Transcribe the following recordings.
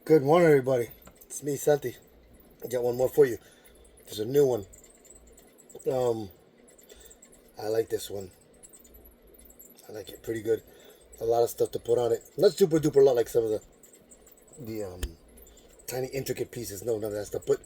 Good morning, everybody. It's me, Santi. I got one more for you. There's a new one. Um, I like this one. I like it pretty good. A lot of stuff to put on it. Not super duper lot like some of the tiny intricate pieces. No, none of that stuff. But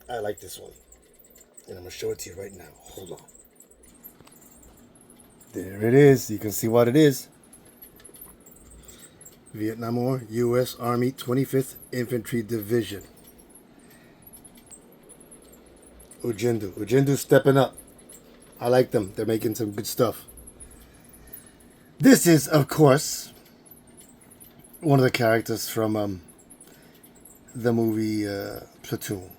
I like this one, and I'm gonna show it to you right now. Hold on. There it is. You can see what it is. Vietnam War, U.S. Army 25th Infantry Division. Ujinduo stepping up. I like them. They're making some good stuff. This is, of course, one of the characters from the movie Platoon.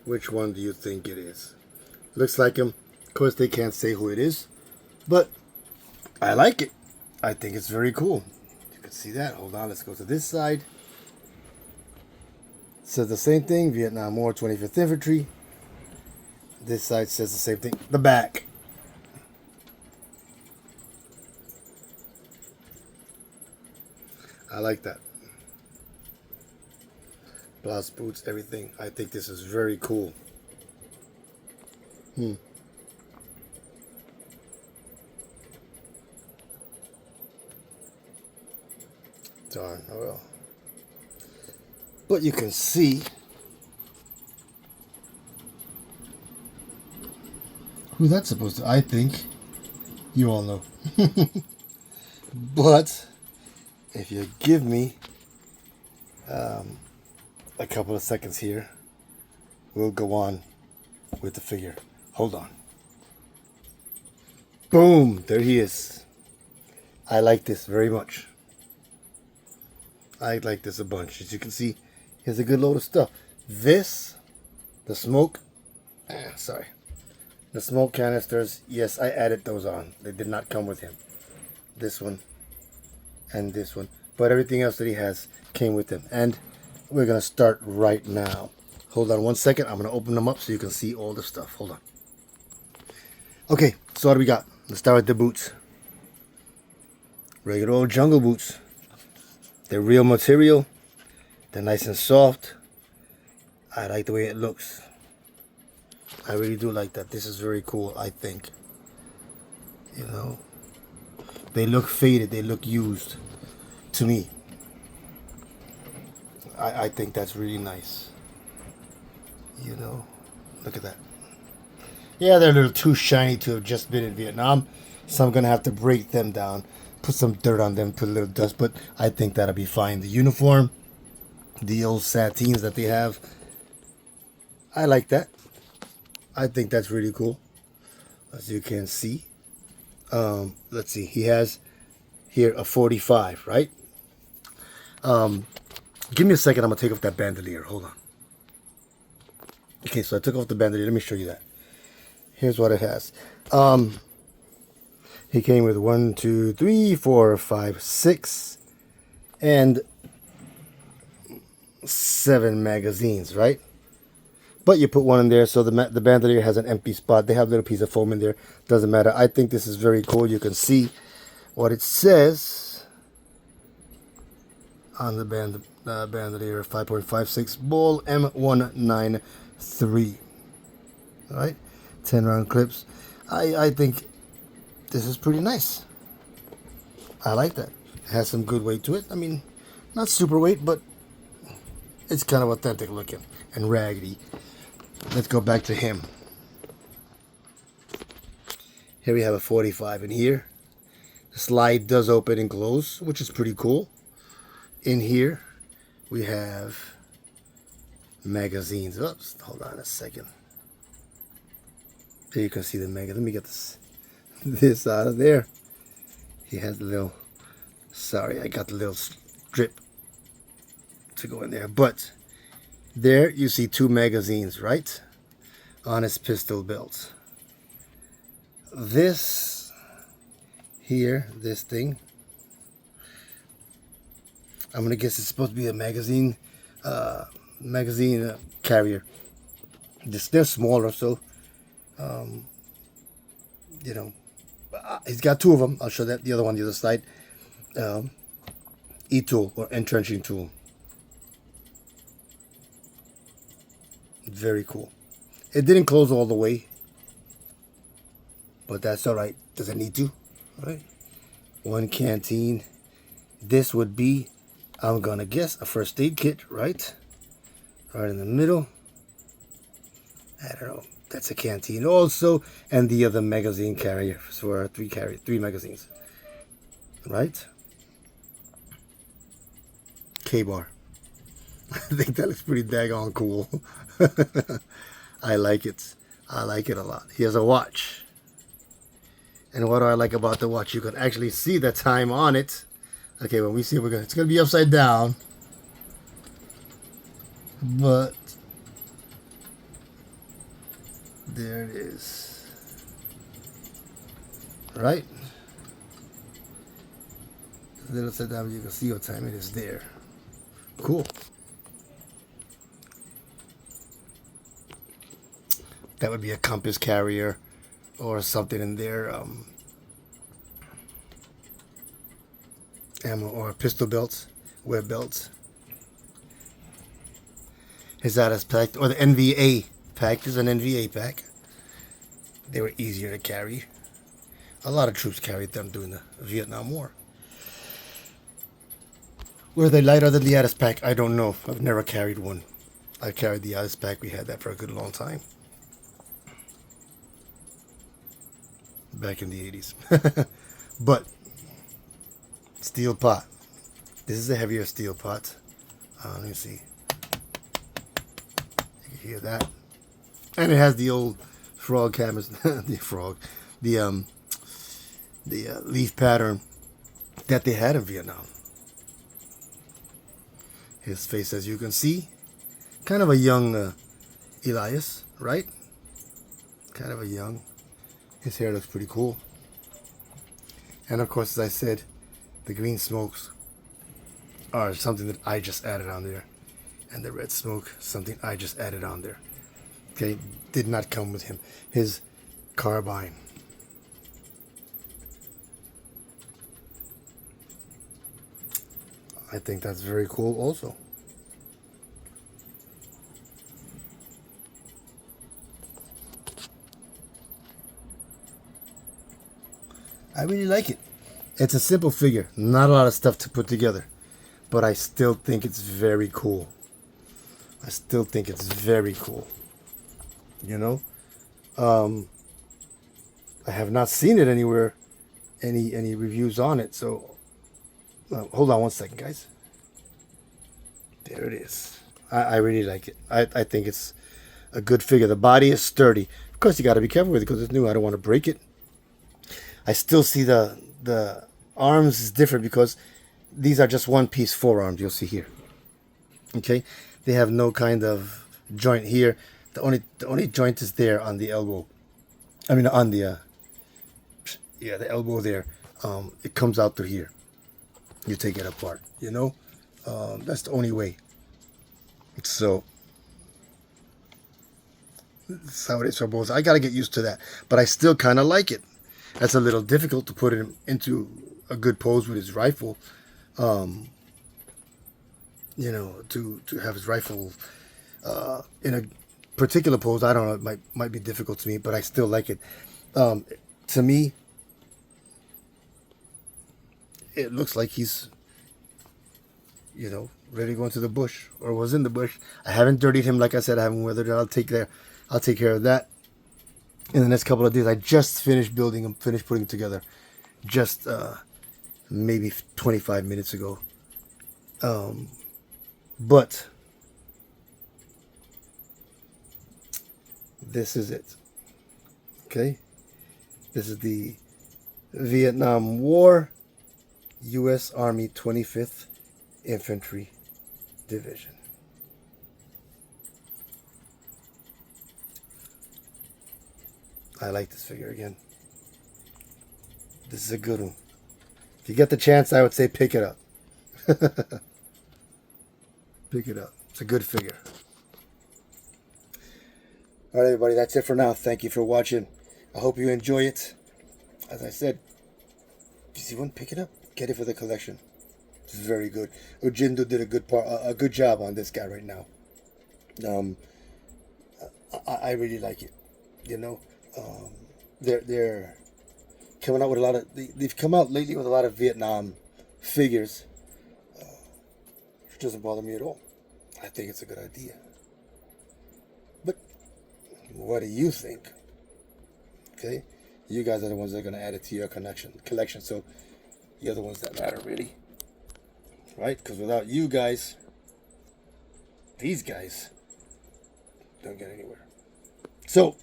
Which one do you think it is? Looks like him. Of course, they can't say who it is, but I like it. I think it's very cool. You can see that. Hold on, let's go to this side. It says the same thing, Vietnam War 25th Infantry. This side says the same thing. The back. I like that. Blouse, boots, everything. I think this is very cool. Darn, oh well. But you can see who that's supposed to. I think you all know. But if you give me a couple of seconds here, we'll go on with the figure. Hold on. Boom! There he is. I like this very much. I like this a bunch. As you can see, he has a good load of stuff. This, the smoke, the smoke canisters, yes, I added those on. They did not come with him. This one and this one. But everything else that he has came with him. And we're going to start right now. Hold on one second. I'm going to open them up so you can see all the stuff. Hold on. Okay, so what do we got? Let's start with the boots. Regular old jungle boots. They're real material. They're nice and soft. I like the way it looks. I really do like that. This is very cool, I think. You know, they look faded. They look used to me. I think that's really nice. You know, look at that. Yeah, they're a little too shiny to have just been in Vietnam. So I'm going to have to break them down. Put some dirt on them, put a little dust, but I think that'll be fine. The uniform, the old satins that they have, I like that. I think that's really cool. As you can see, let's see, he has here a 45, right? Give me a second. I'm gonna take off that bandolier. Hold on. Okay, so I took off the bandolier. Let me show you that. Here's what it has. He came with 1, 2, 3, 4, 5, 6, and 7 magazines, right? But you put one in there, so the bandolier has an empty spot. They have a little piece of foam in there. Doesn't matter. I think this is very cool. You can see what it says on the bandolier: 5.56 Bull M193. All right, 10-round clips. I think this is pretty nice. I like that. It has some good weight to it. I mean, not super weight, but it's kind of authentic looking and raggedy. Let's go back to him. Here we have a 45 in here. The slide does open and close, which is pretty cool. In here, we have magazines. Oops, hold on a second. There you can see the magazine. Let me get this out of there. He has a little, sorry, I got the little strip to go in there. But there you see 2 magazines, right? On his pistol belt. This here, this thing, I'm gonna guess it's supposed to be a magazine carrier. They're smaller, so you know, he's got 2 of them. I'll show that the other one, the other side. E-tool or entrenching tool. Very cool. It didn't close all the way, but that's all right. Does it need to? All right. One canteen. This would be, I'm gonna guess, a first aid kit, right? Right in the middle. I don't know. That's a canteen also, and the other magazine carrier for three magazines, right? K-bar. I think that looks pretty daggone cool. I like it. I like it a lot. Here's a watch. And what do I like about the watch? You can actually see the time on it. Okay, when we see it, it's gonna be upside down. But there it is. Right? A little upside down, you can see what time it is there. Cool. That would be a compass carrier or something in there. Ammo or pistol belts, web belts. His Addis pack, or the NVA pack. This is an NVA pack. They were easier to carry. A lot of troops carried them during the Vietnam War. Were they lighter than the Addis pack? I don't know. I've never carried one. I carried the Addis pack. We had that for a good long time. Back in the 80s. But steel pot. This is a heavier steel pot. Let me see. You can hear that. And it has the old frog canvas. The frog. The leaf pattern that they had in Vietnam. His face, as you can see, kind of a young Elias, right? Kind of a young. His hair looks pretty cool. And of course, as I said, the green smokes are something that I just added on there. And the red smoke, something I just added on there. Okay, did not come with him. His carbine. I think that's very cool also. I really like it. It's a simple figure. Not a lot of stuff to put together. But I still think it's very cool. I still think it's very cool. You know? I have not seen it anywhere. Any reviews on it. So, hold on one second, guys. There it is. I really like it. I think it's a good figure. The body is sturdy. Of course, you got to be careful with it because it's new. I don't want to break it. I still see the arms is different because these are just one piece forearms. You'll see here. Okay, they have no kind of joint here. The only joint is there on the elbow. I mean on the the elbow there. It comes out through here. You take it apart. You know, that's the only way. So that's how it is for both. I got to get used to that, but I still kind of like it. That's a little difficult to put him into a good pose with his rifle. You know, to have his rifle in a particular pose, I don't know, it might be difficult to me, but I still like it. To me, it looks like he's, you know, ready to go into the bush or was in the bush. I haven't dirtied him, like I said. I haven't weathered it. I'll take care of that in the next couple of days. I just finished building him, finished putting him together, just maybe 25 minutes ago. But this is it. Okay, this is the Vietnam War U.S. Army 25th Infantry Division. I like this figure again. This is a good one. If you get the chance, I would say pick it up. Pick it up. It's a good figure. All right, everybody, that's it for now. Thank you for watching. I hope you enjoy it. As I said, if you see one, pick it up. Get it for the collection. It's very good. Ujinduo did a good job on this guy right now. Um, I really like it. You know, they're coming out with a lot of. They've come out lately with a lot of Vietnam figures, which doesn't bother me at all. I think it's a good idea. But what do you think? Okay, you guys are the ones that are going to add it to your collection. So you're the ones that matter, really, right? Because without you guys, these guys don't get anywhere. So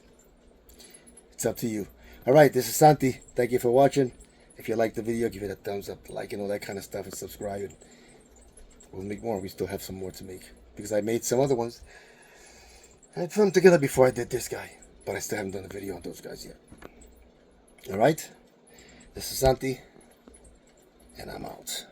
it's up to you. All right, this is Santi. Thank you for watching. If you liked the video, give it a thumbs up, like, and all that kind of stuff, and subscribe. And we'll make more. We still have some more to make because I made some other ones. I put them together before I did this guy, but I still haven't done a video on those guys yet. All right, this is Santi, and I'm out.